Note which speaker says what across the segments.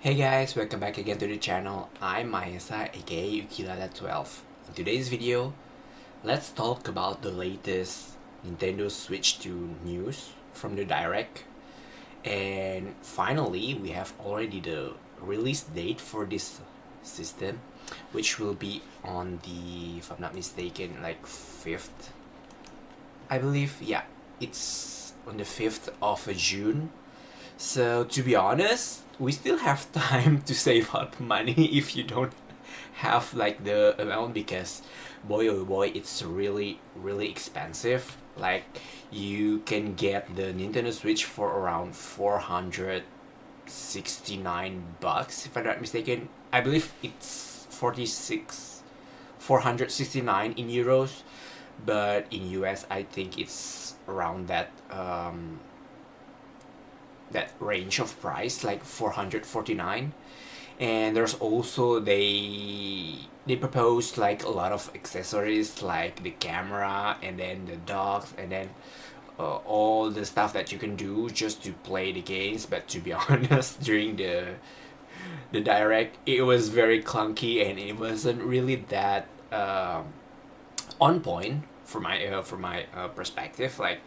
Speaker 1: Hey guys, welcome back again to the channel. I'm Mahesa aka Ukilala12. In today's video, let's talk about the latest Nintendo Switch 2 news from the Direct. And finally, we have already the release date for this system, which will be on the, if I'm not mistaken, like 5th. I believe, yeah, it's on the 5th of June. So to be honest, we still have time to save up money if you don't have like the amount, because boy oh boy, it's really expensive. Like, you can get the Nintendo Switch for around 469 bucks if I'm not mistaken. I believe it's 469 in euros, but in US I think it's around that range of price, like 449. And there's also they proposed like a lot of accessories, like the camera and then the docks, and then all the stuff that you can do just to play the games. But to be honest, during the direct, it was very clunky and it wasn't really that on point for my perspective. Like,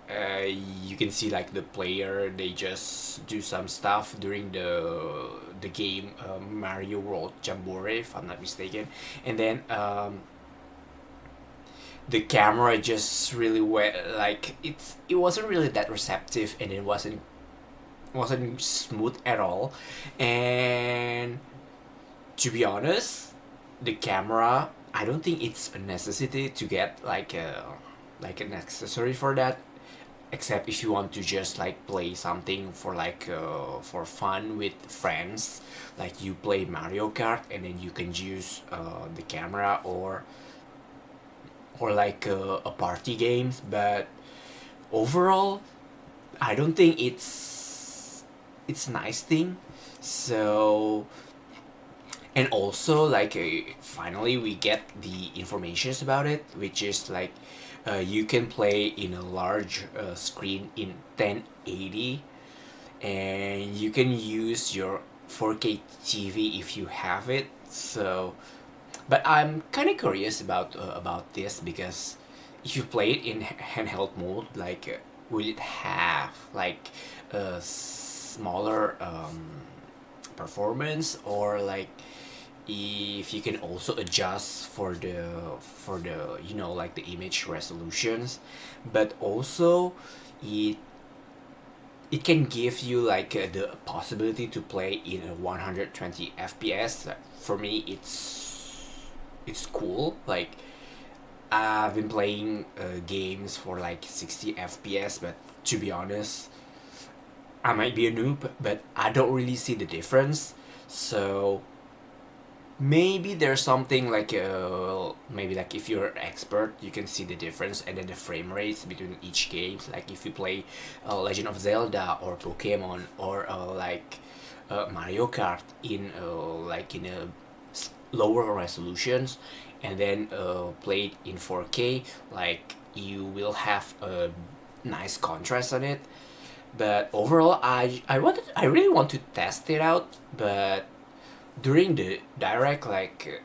Speaker 1: you can see like the player, they just do some stuff during the game, Mario World Jamboree, if I'm not mistaken. And then the camera just really went, like, it wasn't really that receptive, and it wasn't smooth at all. And to be honest, the camera, I don't think it's a necessity to get like an accessory for that, except if you want to just like play something for like for fun with friends, like you play Mario Kart and then you can use the camera, or like a party games. But overall, I don't think it's nice thing. So, and also like finally we get the informations about it, which is like you can play in a large screen in 1080, and you can use your 4K TV if you have it. So, but I'm kind of curious about this, because if you play it in handheld mode, like will it have like a smaller performance, or like if you can also adjust for the like the image resolutions. But also it it can give you like the possibility to play in a 120 fps. For me, it's cool. Like, I've been playing games for like 60 fps, but to be honest, I might be a noob, but I don't really see the difference. So maybe there's something like maybe like if you're an expert, you can see the difference, and then the frame rates between each game. Like if you play Legend of Zelda or Pokemon, or like Mario Kart in like in a lower resolutions, and then play it in 4K, like you will have a nice contrast on it. But overall, I really want to test it out, but during the direct, like,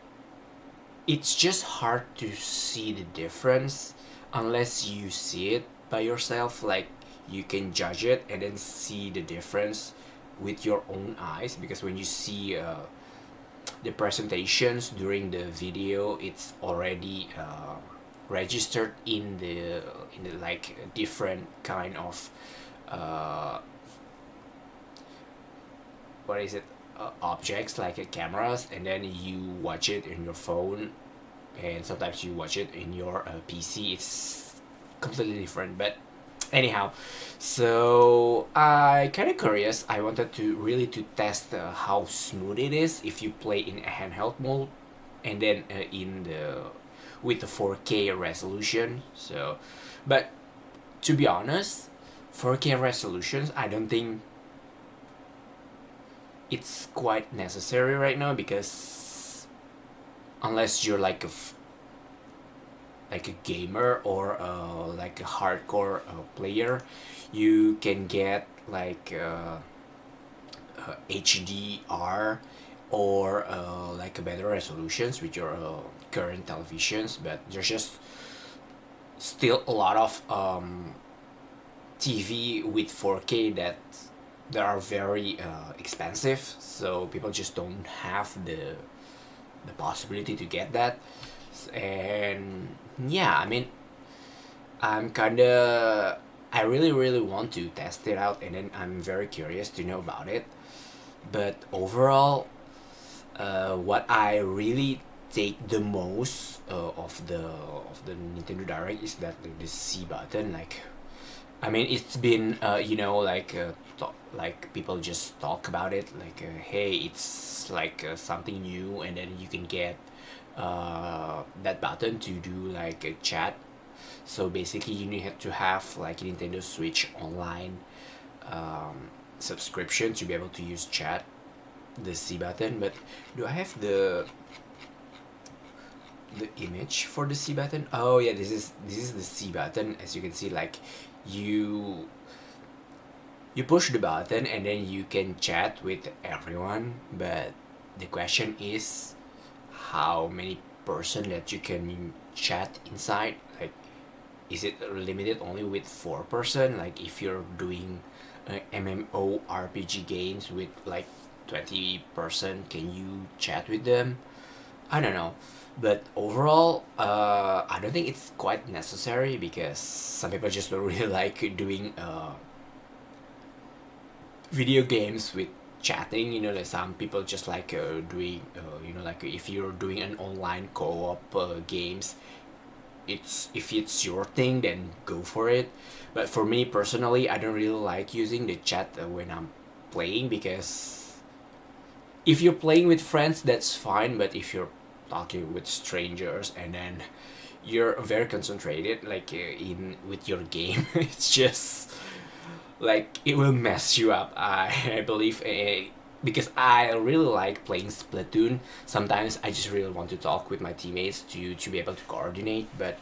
Speaker 1: it's just hard to see the difference unless you see it by yourself. Like, you can judge it and then see the difference with your own eyes, because when you see the presentations during the video, it's already registered in the like different kind of uh, what is it, objects, like cameras, and then you watch it in your phone, and sometimes you watch it in your PC. It's completely different. But anyhow, so I kind of curious. I wanted to really to test how smooth it is if you play in a handheld mode, and then in the with the 4K resolution. So, but to be honest, 4K resolutions, I don't think it's quite necessary right now, because unless you're like like a gamer, or like a hardcore player, you can get like HDR or like a better resolutions with your current televisions, but there's just still a lot of TV with 4K that are very expensive, so people just don't have the possibility to get that. And yeah, I mean, I'm kinda I really want to test it out, and then I'm very curious to know about it. But overall, what I really take the most of the Nintendo Direct is that the C button. Like, I mean, it's been like people just talk about it. Like, hey, it's like something new, and then you can get that button to do like a chat. So basically, you need to have like a Nintendo Switch online subscription to be able to use chat, the C button. But do I have the image for the C button? Oh yeah, this is the C button. As you can see, like you you push the button and then you can chat with everyone. But the question is, how many person that you can chat inside? Like, is it limited only with 4 person? Like, if you're doing MMORPG games with like 20 person, can you chat with them? I don't know. But overall, I don't think it's quite necessary because some people just don't really like doing video games with chatting. Like some people just like doing, like if you're doing an online co-op games, it's if it's your thing, then go for it. But for me personally, I don't really like using the chat when I'm playing, because if you're playing with friends, that's fine. But if you're talking with strangers and then you're very concentrated, like in with your game, it's just like it will mess you up. I believe, because I really like playing Splatoon. Sometimes I just really want to talk with my teammates to be able to coordinate. But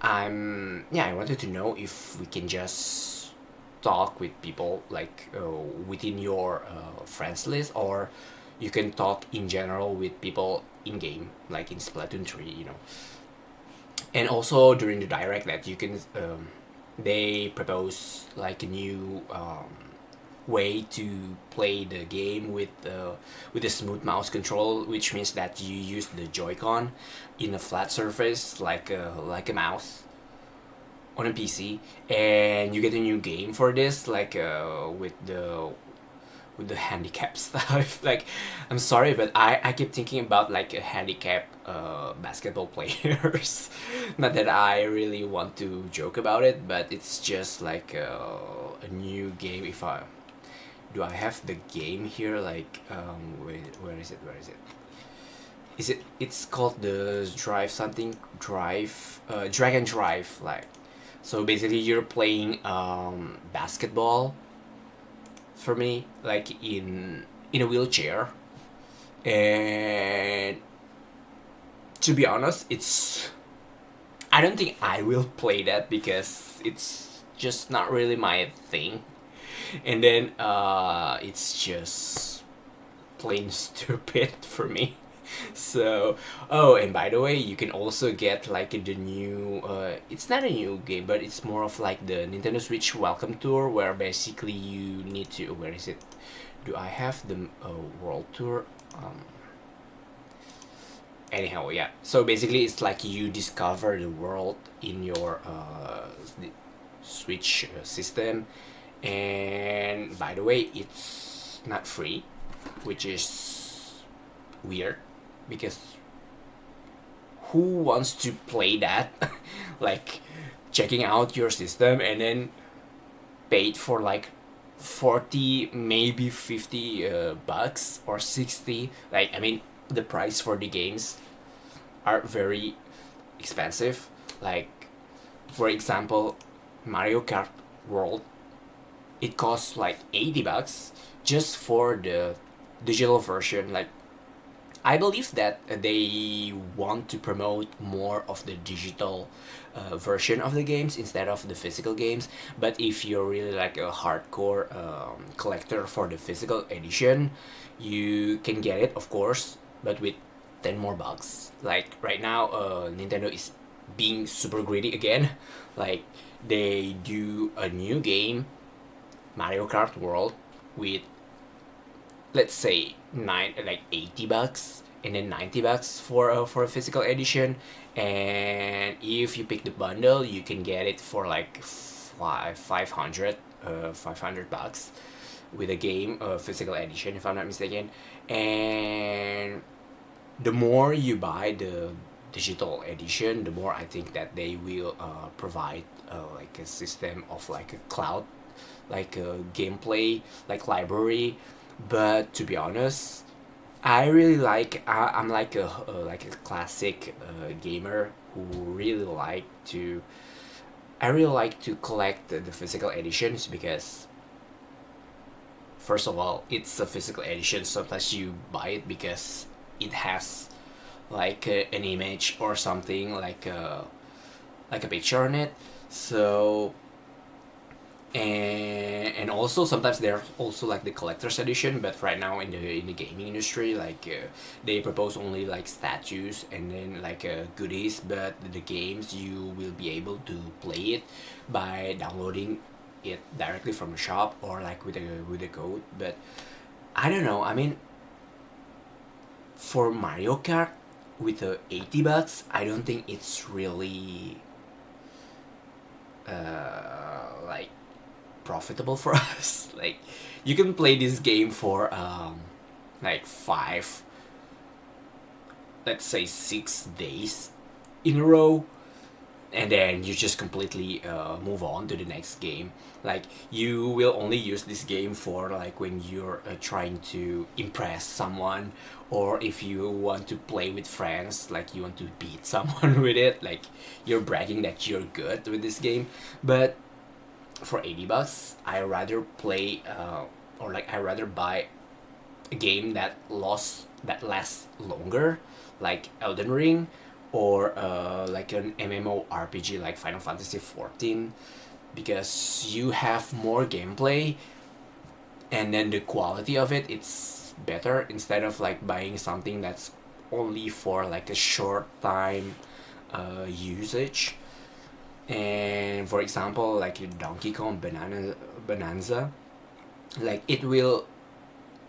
Speaker 1: I wanted to know if we can just talk with people like within your friends list, or you can talk in general with people in game, like in Splatoon 3. And also during the direct that you can they propose like a new way to play the game with a smooth mouse control, which means that you use the Joy-Con in a flat surface like a mouse on a PC, and you get a new game for this, like with the handicap stuff. Like, I'm sorry, but I keep thinking about like a handicap basketball players. Not that I really want to joke about it, but it's just like a new game. If I do, I have the game here. Like, where is it? Where is it? It's called the Drive something Drive, Dragon Drive. Like, so basically you're playing basketball, for me, like in a wheelchair. And to be honest, it's I don't think I will play that because it's just not really my thing. And then it's just plain stupid for me. So, oh, and by the way, you can also get like the new it's not a new game, but it's more of like the Nintendo Switch Welcome Tour, where basically you need to, where is it, do I have the world tour? Anyhow, yeah, so basically it's like you discover the world in your Switch system. And by the way, it's not free, which is weird, because who wants to play that? Like, checking out your system and then paid for like 40, maybe 50 bucks or 60. Like, I mean, the price for the games are very expensive. Like, for example, Mario Kart World, it costs like 80 bucks just for the digital version. Like, I believe that they want to promote more of the digital version of the games instead of the physical games. But if you're really like a hardcore collector for the physical edition, you can get it, of course, but with 10 more bucks. Like right now, Nintendo is being super greedy again. Like they do a new game, Mario Kart World, with, let's say, 80 bucks, and then 90 bucks for a physical edition. And if you pick the bundle, you can get it for like 500 bucks with a game, physical edition, if I'm not mistaken. And the more you buy the digital edition, the more I think that they will provide like a system of like a cloud, like a gameplay, like library. But to be honest, I really like. I'm like a classic gamer who really like to. I really like to collect the physical editions because, first of all, it's a physical edition. Sometimes you buy it because it has like an image or something, like a picture on it. So, and also sometimes they're also like the collector's edition, but right now in the gaming industry, like they propose only like statues and then like goodies, but the games you will be able to play it by downloading it directly from the shop or like with a code. But I don't know, I mean, for Mario Kart with the 80 bucks, I don't think it's really like profitable for us. Like you can play this game for like 5, let's say 6 days in a row, and then you just completely move on to the next game. Like you will only use this game for like when you're trying to impress someone, or if you want to play with friends, like you want to beat someone with it, like you're bragging that you're good with this game. But for 80 bucks, I rather play or like I rather buy a game that lasts longer, like Elden Ring, or like an MMORPG like Final Fantasy 14, because you have more gameplay, and then the quality of it's better instead of like buying something that's only for like a short time usage. And for example, like Donkey Kong Bonanza, like it will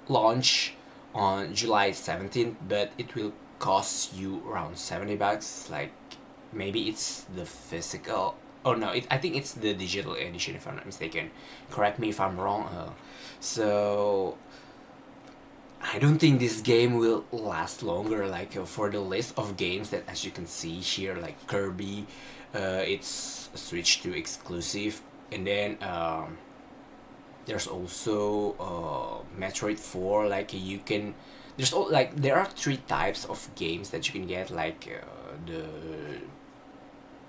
Speaker 1: launch on July 17th, but it will cost you around 70 bucks. Like maybe it's the physical. Oh no, I think it's the digital edition if I'm not mistaken. Correct me if I'm wrong. So I don't think this game will last longer. Like for the list of games that, as you can see here, like Kirby, it's switched to exclusive, and then there's also Metroid 4. Like you can, like there are 3 types of games that you can get. Like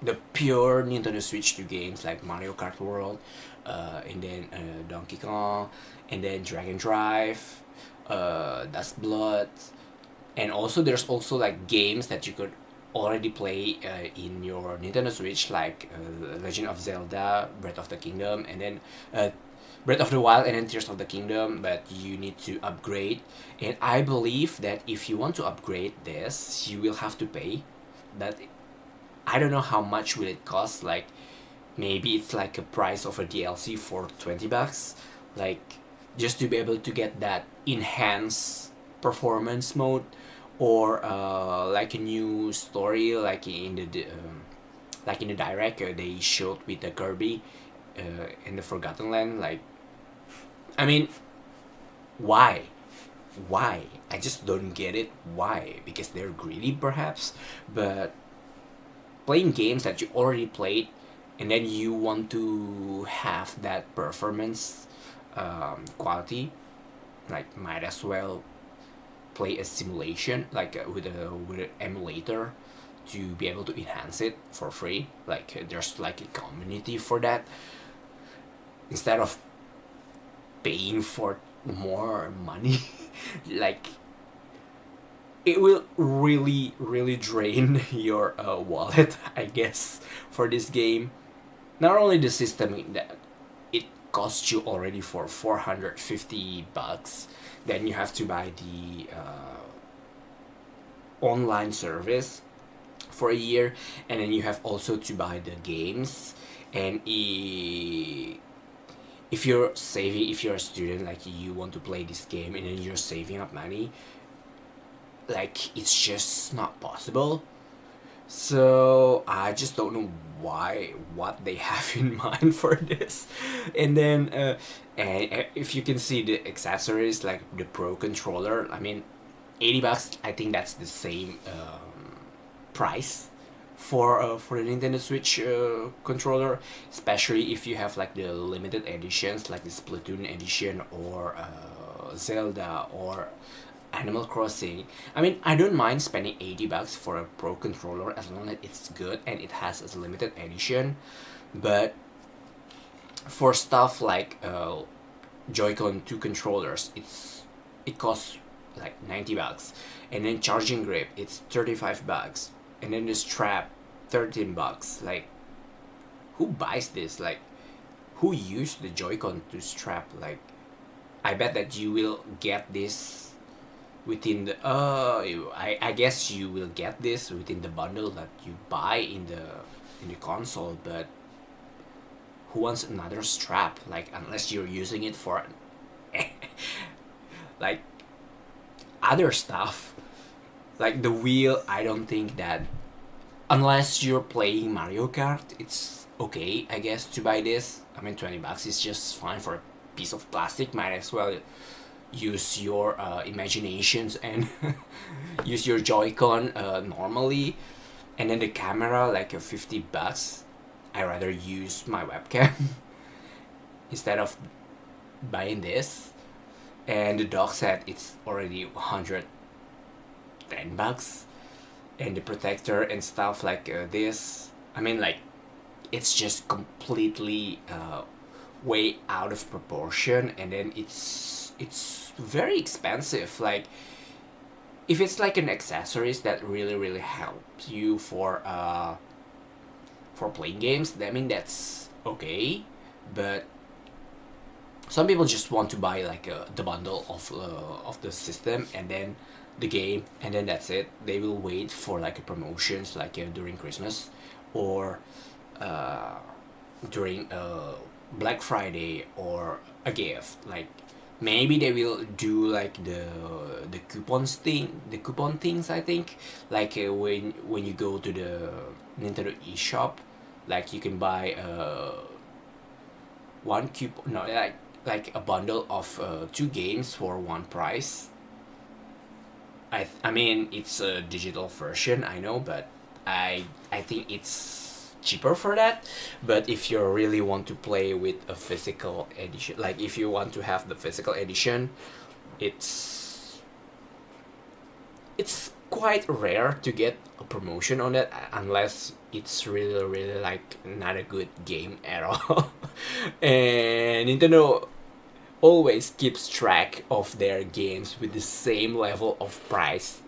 Speaker 1: the pure Nintendo Switch 2 games like Mario Kart World, and then Donkey Kong, and then Dragon Drive, Dust Blood, and also there's also like games that you could already play in your Nintendo Switch, like Legend of Zelda, Breath of the Kingdom, and then Breath of the Wild, and then Tears of the Kingdom. But you need to upgrade, and I believe that if you want to upgrade this, you will have to pay. But I don't know how much will it cost. Like maybe it's like a price of a DLC for 20 bucks, like just to be able to get that enhanced performance mode, or like a new story, like like in the direct they showed with the Kirby in the Forgotten Land. Like I mean, why? Why? I just don't get it. Why? Because they're greedy, perhaps. But playing games that you already played, and then you want to have that performance quality, like might as well play a simulation, like with an emulator, to be able to enhance it for free. Like there's like a community for that, instead of paying for more money. Like it will really drain your wallet, I guess, for this game. Not only the system that it costs you already for 450 bucks, then you have to buy the online service for a year, and then you have also to buy the games. And if you're saving, if you're a student, like you want to play this game and then you're saving up money, like it's just not possible. So I just don't know what they have in mind for this. And then and if you can see the accessories, like the Pro controller, I mean, 80 bucks, I think that's the same price for the Nintendo Switch controller, especially if you have like the limited editions, like the Splatoon edition or Zelda or Animal Crossing. I mean, I don't mind spending 80 bucks for a Pro controller as long as it's good and it has a limited edition. But for stuff like Joy-Con 2 controllers, it costs like 90 bucks. And then charging grip, it's 35 bucks. And then the strap, 13 bucks. Like, who buys this? Like, who used the Joy-Con to strap? Like, I bet that you will get this within the I guess you will get this within the bundle that you buy in the console. But who wants another strap, like, unless you're using it for like other stuff, like the wheel. I don't think that, unless you're playing Mario Kart, it's okay, I guess, to buy this. I mean, 20 bucks is just fine for a piece of plastic. Might as well use your imaginations and use your Joy-Con normally. And then the camera, like 50 bucks. I rather use my webcam instead of buying this. And the dock set, it's already 110 bucks. And the protector and stuff like this, I mean, like, it's just completely way out of proportion. And then it's very expensive. Like, if it's like an accessories that really helps you for playing games, I mean, that's okay. But some people just want to buy like the bundle of the system and then the game, and then that's it. They will wait for like a promotions, like during Christmas or during Black Friday or a gift. Like, maybe they will do like the coupon things, I think. Like when you go to the Nintendo eShop, like you can buy one coupon, no, like a bundle of two games for one price. I mean, it's a digital version, I know, but I think it's cheaper for that. But if you really want to play with a physical edition, like if you want to have the physical edition, it's it's quite rare to get a promotion on that, unless it's really like not a good game at all. And Nintendo always keeps track of their games with the same level of price.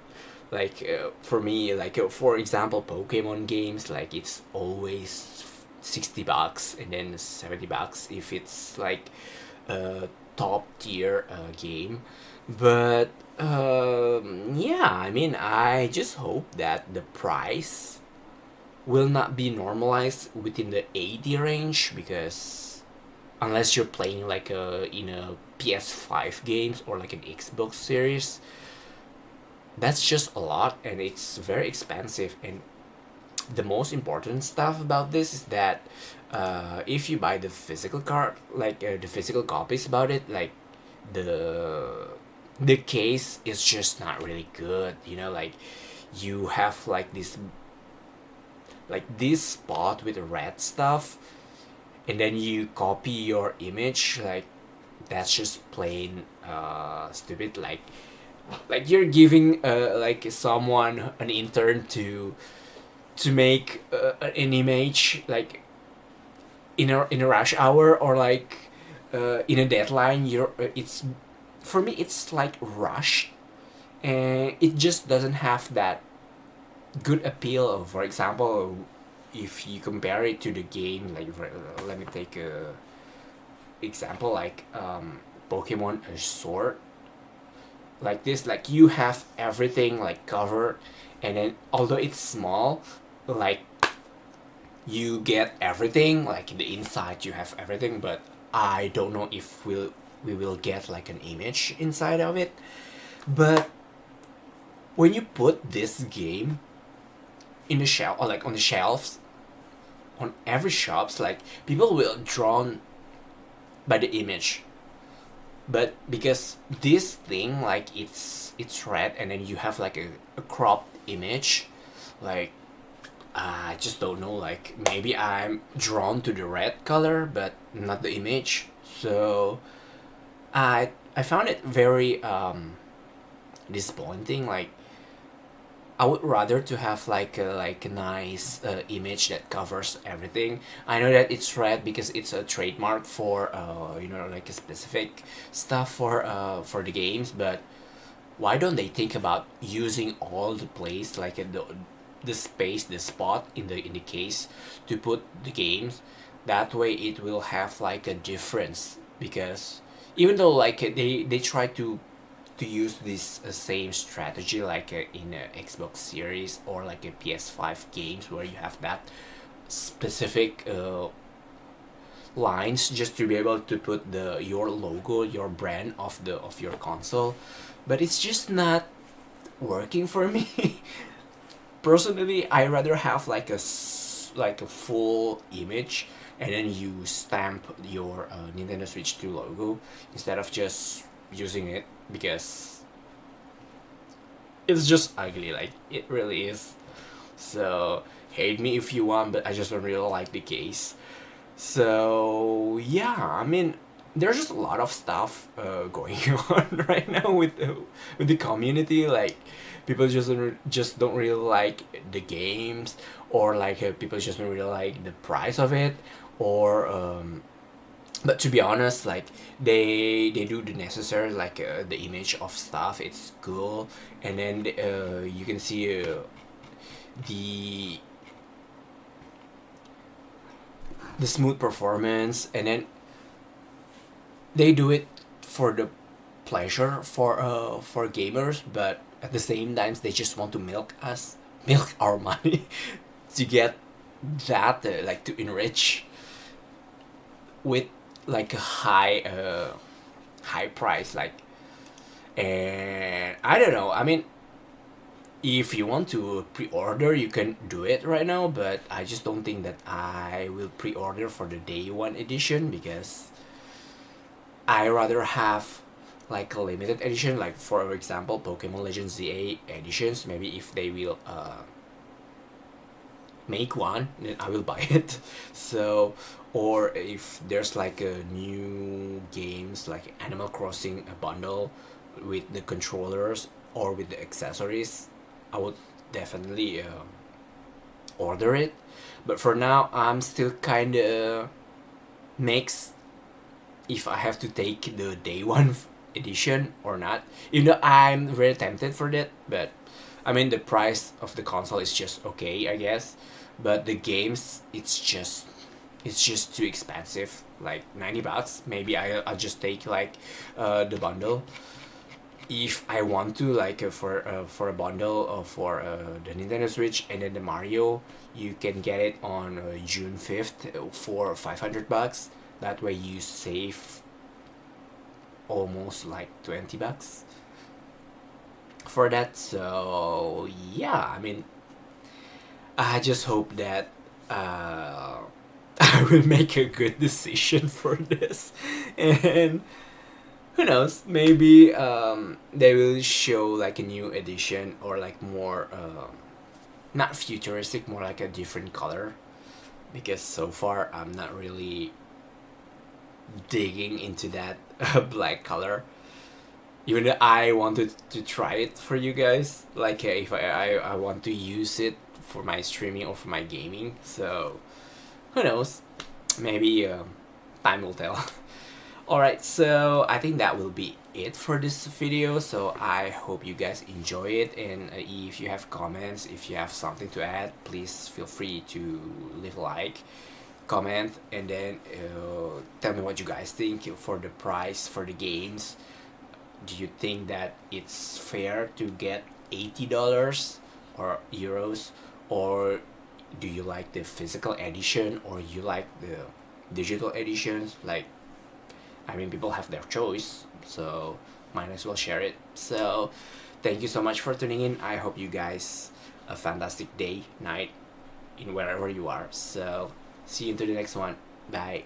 Speaker 1: Like for me, like for example, Pokemon games, like it's always 60 bucks and then 70 bucks if it's like a top tier game. But yeah, I mean, I just hope that the price will not be normalized within the 80 range, because unless you're playing like in a PS5 games or like an Xbox series, that's just a lot and it's very expensive. And the most important stuff about this is that if you buy the physical card, like the physical copies about it, like the the case is just not really good. You know, like you have like this spot with red stuff, and then you copy your image. Like, that's just plain stupid. Like you're giving like someone an intern to make an image like in a rush hour, or like in a deadline. You're it's For me it's like rushed, and it just doesn't have that good appeal. For example, if you compare it to the game, like let me take a example like Pokemon Sword, like this, like you have everything like covered, and then although it's small, like you get everything, like in the inside you have everything, but I don't know if we will get like an image inside of it. But when you put this game in the shelf, or like on the shelves on every shops, like people will drawn by the image. But because this thing, like it's red, and then you have like a cropped image, like I just don't know, like maybe I'm drawn to the red color but not the image. So I found it very disappointing. Like I would rather to have like a nice image that covers everything. I know that it's red because it's a trademark for like a specific stuff for the games, but why don't they think about using all the place, like the space, the spot in the case to put the games? That way it will have like a difference, because even though like they try to use this same strategy like in a Xbox Series or like a PS5 games, where you have that specific lines just to be able to put the your logo, your brand of your console, but it's just not working for me. Personally, I rather have like like a full image, and then you stamp your Nintendo Switch 2 logo instead of just using it, because it's just ugly, like it really is. So hate me if you want, but I just don't really like the case. So yeah, I mean, there's just a lot of stuff going on right now with the community. Like people just don't really like the games, or like people just don't really like the price of it, or but to be honest, like they do the necessary, like the image of stuff, it's cool, and then you can see the the smooth performance, and then they do it for the pleasure for gamers, but at the same times they just want to milk our money to get that like to enrich with like a high price, like. And I don't know, I mean, if you want to pre-order you can do it right now, but I just don't think that I will pre-order for the day one edition, because I rather have like a limited edition, like for example Pokemon Legends ZA editions. Maybe if they will make one, then I will buy it. So, or if there's like a new games like Animal Crossing a bundle with the controllers or with the accessories, I would definitely order it. But for now, I'm still kind of mixed if I have to take the day one edition or not. Even though I'm very tempted for that, but I mean the price of the console is just okay, I guess. But the games, it's just too expensive. Like 90 bucks. Maybe I'll just take like the bundle. If I want to, like for a bundle for the Nintendo Switch and then the Mario, you can get it on June 5th for 500 bucks. That way you save almost like 20 bucks for that. So yeah, I mean, I just hope that I will make a good decision for this, and who knows, maybe they will show like a new edition, or like more not futuristic, more like a different color, because so far I'm not really digging into that black color, even though I wanted to try it for you guys, like if I want to use it for my streaming or for my gaming. So who knows, maybe time will tell. Alright, so I think that will be it for this video. So I hope you guys enjoy it, and if you have comments, if you have something to add, please feel free to leave a like, comment, and then tell me what you guys think for the price for the games. Do you think that it's fair to get $80 or euros, or do you like the physical edition, or you like the digital editions? Like, I mean, people have their choice, so might as well share it. So thank you so much for tuning in. I hope you guys a fantastic day, night, in wherever you are. So see you into the next one. Bye.